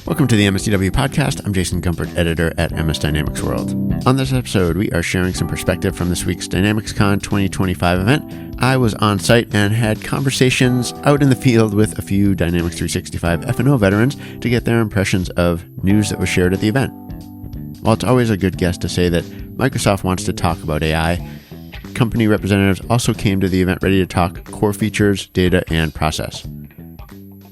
Welcome to the MSDW podcast. I'm Jason Gumpert, editor at MS Dynamics World. On this episode, we are sharing some perspective from this week's DynamicsCon 2025 event. I was on site and had conversations out in the field with a few Dynamics 365 F&O veterans to get their impressions of news that was shared at the event. While it's always a good guess to say that Microsoft wants to talk about AI, company representatives also came to the event ready to talk core features, data, and process.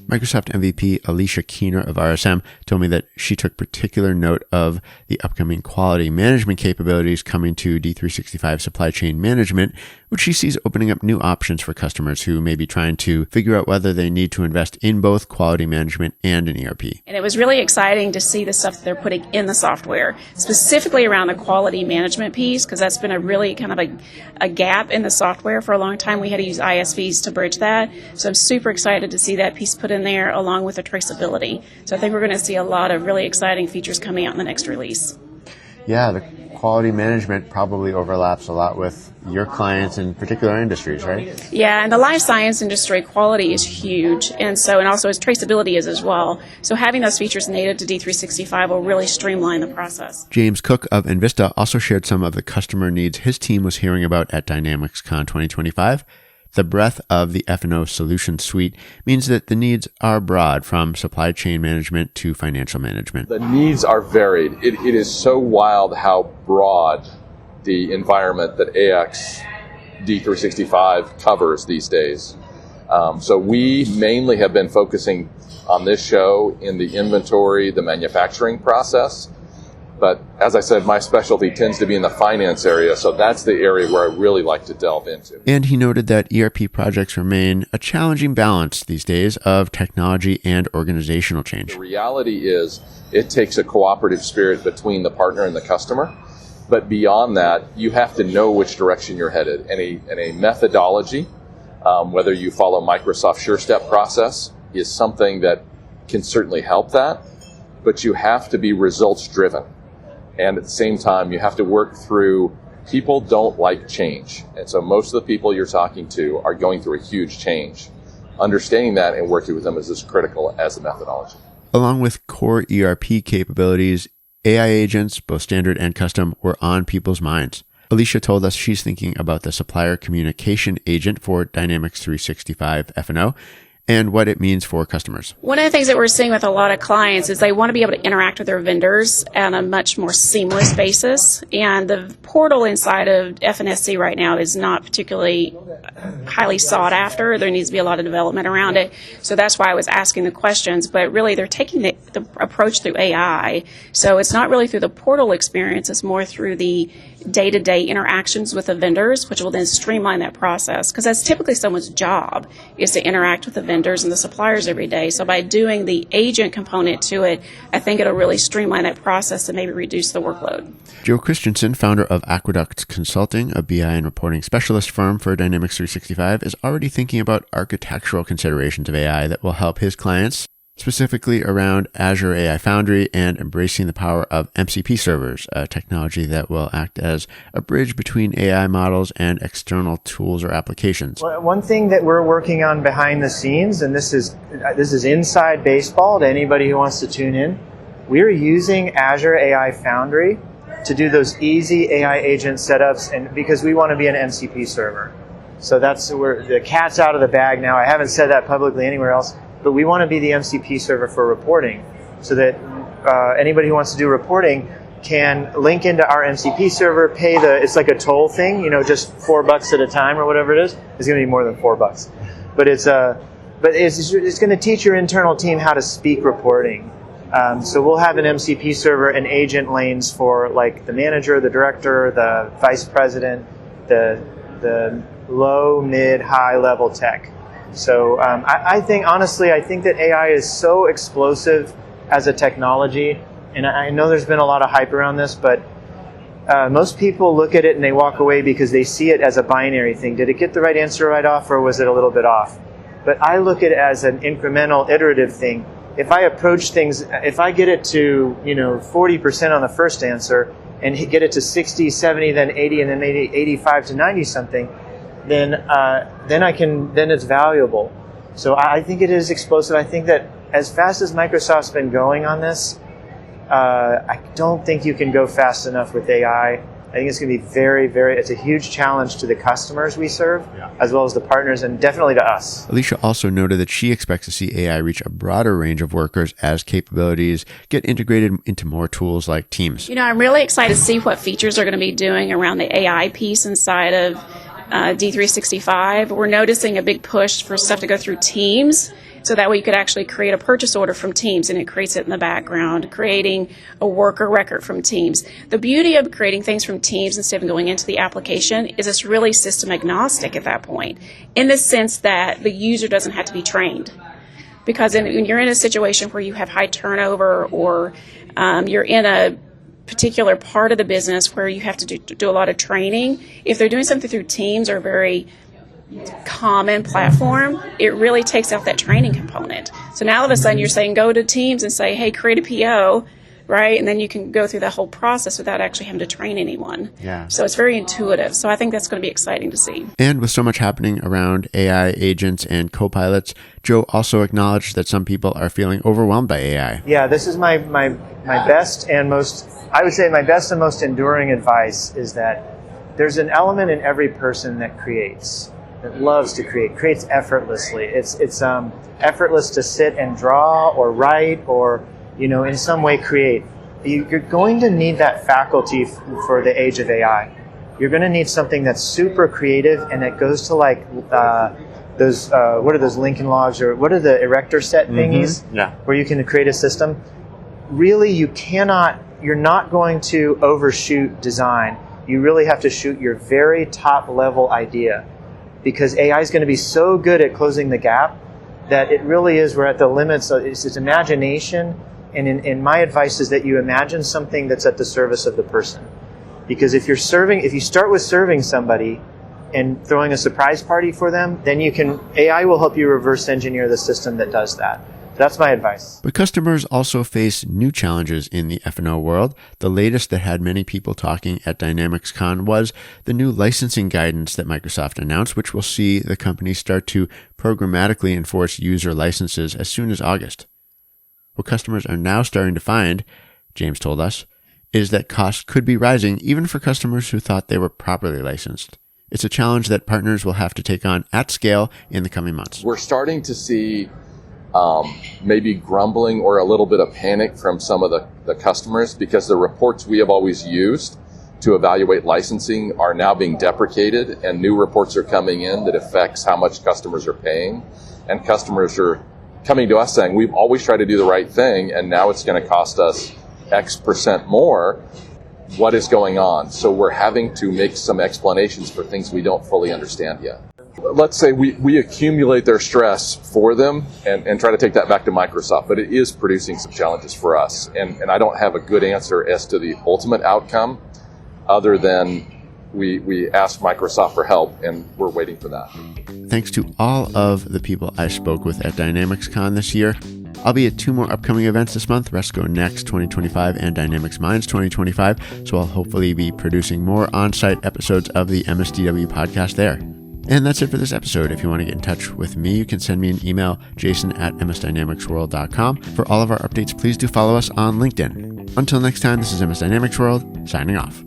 Microsoft MVP Alicia King of RSM told me that she took particular note of the upcoming quality management capabilities coming to D365 supply chain management, which she sees opening up new options for customers who may be trying to figure out whether they need to invest in both quality management and an ERP. And it was really exciting to see the stuff that they're putting in the software, specifically around the quality management piece, because that's been a really kind of a gap in the software for a long time. We had to use ISVs to bridge that. So I'm super excited to see that piece put in there along with the traceability. So I think we're going to see a lot of really exciting features coming out in the next release. Yeah, the quality management probably overlaps a lot with your clients in particular industries, right? Yeah, and the life science industry, quality is huge, and also as traceability is as well. So having those features native to D365 will really streamline the process. James Cook of enVista also shared some of the customer needs his team was hearing about at DynamicsCon 2025. The breadth of the F&O solution suite means that the needs are broad, from supply chain management to financial management. The needs are varied. It is so wild how broad the environment that AX D365 covers these days. So we mainly have been focusing on this show in the inventory, the manufacturing process. But as I said, my specialty tends to be in the finance area, so that's the area where I really like to delve into. And he noted that ERP projects remain a challenging balance these days of technology and organizational change. The reality is it takes a cooperative spirit between the partner and the customer. But beyond that, you have to know which direction you're headed. And a methodology, whether you follow Microsoft SureStep process, is something that can certainly help that. But you have to be results driven. And at the same time, you have to work through, people don't like change. And so most of the people you're talking to are going through a huge change. Understanding that and working with them is as critical as a methodology. Along with core ERP capabilities, AI agents, both standard and custom, were on people's minds. Alicia told us she's thinking about the supplier communication agent for Dynamics 365 F&O and what it means for customers. One of the things that we're seeing with a lot of clients is they want to be able to interact with their vendors on a much more seamless basis. And the portal inside of FNSC right now is not particularly highly sought after. There needs to be a lot of development around it. So that's why I was asking the questions. But really, they're taking the approach through AI. So it's not really through the portal experience. It's more through the day-to-day interactions with the vendors, which will then streamline that process. Because that's typically someone's job, is to interact with the vendors and the suppliers every day. So by doing the agent component to it, I think it'll really streamline that process and maybe reduce the workload. Joe Christensen, founder of Aqueducts Consulting, a BI and reporting specialist firm for Dynamics 365, is already thinking about architectural considerations of AI that will help his clients, specifically around Azure AI Foundry and embracing the power of MCP servers, a technology that will act as a bridge between AI models and external tools or applications. One thing that we're working on behind the scenes, and this is inside baseball to anybody who wants to tune in, we're using Azure AI Foundry to do those easy AI agent setups, and because we want to be an MCP server. So that's where the cat's out of the bag now. I haven't said that publicly anywhere else. But we want to be the MCP server for reporting so that anybody who wants to do reporting can link into our MCP server, it's like a toll thing, just $4 at a time or whatever it is. It's going to be more than $4. But it's going to teach your internal team how to speak reporting. So we'll have an MCP server and agent lanes for like the manager, the director, the vice president, the low, mid, high level tech. So I think that AI is so explosive as a technology, and I know there's been a lot of hype around this, but most people look at it and they walk away because they see it as a binary thing. Did it get the right answer right off, or was it a little bit off? But I look at it as an incremental, iterative thing. If I approach things, if I get it to 40% on the first answer and get it to 60, 70, then 80, and then maybe 85 to 90 something, then it's valuable. So I think it is explosive. I think that as fast as Microsoft's been going on this, I don't think you can go fast enough with AI. I think it's going to be it's a huge challenge to the customers we serve, as well as the partners, and definitely to us. Alicia also noted that she expects to see AI reach a broader range of workers as capabilities get integrated into more tools like Teams. I'm really excited to see what features are going to be doing around the AI piece inside of D365. We're noticing a big push for stuff to go through Teams. So that way you could actually create a purchase order from Teams, and it creates it in the background, creating a worker record from Teams. The beauty of creating things from Teams instead of going into the application is it's really system agnostic at that point, in the sense that the user doesn't have to be trained. Because when you're in a situation where you have high turnover, or you're in a particular part of the business where you have to do a lot of training, if they're doing something through Teams or very common platform, it really takes out that training component. So now all of a sudden you're saying go to Teams and say, hey, create a PO, right? And then you can go through the whole process without actually having to train anyone. Yeah. So it's very intuitive. So I think that's going to be exciting to see. And with so much happening around AI agents and co-pilots, Joe also acknowledged that some people are feeling overwhelmed by AI. Yeah, this is my best and most, I would say my best and most enduring advice is that there's an element in every person that creates. That loves to creates effortlessly. It's effortless to sit and draw or write or, in some way create. You're going to need that faculty for the age of AI. You're going to need something that's super creative and that goes to like those, what are those Lincoln Logs, or what are the erector set thingies? Yeah. Where you can create a system. Really, you're not going to overshoot design. You really have to shoot your very top level idea. Because AI is going to be so good at closing the gap that it really is, we're at the limits of its imagination. And in my advice is that you imagine something that's at the service of the person. Because if you start with serving somebody and throwing a surprise party for them, then AI will help you reverse engineer the system that does that. That's my advice. But customers also face new challenges in the F&O world. The latest that had many people talking at DynamicsCon was the new licensing guidance that Microsoft announced, which will see the company start to programmatically enforce user licenses as soon as August. What customers are now starting to find, James told us, is that costs could be rising even for customers who thought they were properly licensed. It's a challenge that partners will have to take on at scale in the coming months. We're starting to see maybe grumbling or a little bit of panic from some of the customers, because the reports we have always used to evaluate licensing are now being deprecated, and new reports are coming in that affects how much customers are paying. And customers are coming to us saying, we've always tried to do the right thing, and now it's going to cost us X% more. What is going on? So we're having to make some explanations for things we don't fully understand yet. Let's say we accumulate their stress for them and try to take that back to Microsoft, but it is producing some challenges for us. And I don't have a good answer as to the ultimate outcome, other than we asked Microsoft for help, and we're waiting for that. Thanks to all of the people I spoke with at DynamicsCon this year. I'll be at 2 more upcoming events this month, Resco Next 2025 and Dynamics Minds 2025, so I'll hopefully be producing more on-site episodes of the MSDW podcast there. And that's it for this episode. If you want to get in touch with me, you can send me an email, jason@msdynamicsworld.com. For all of our updates, please do follow us on LinkedIn. Until next time, this is MS Dynamics World, signing off.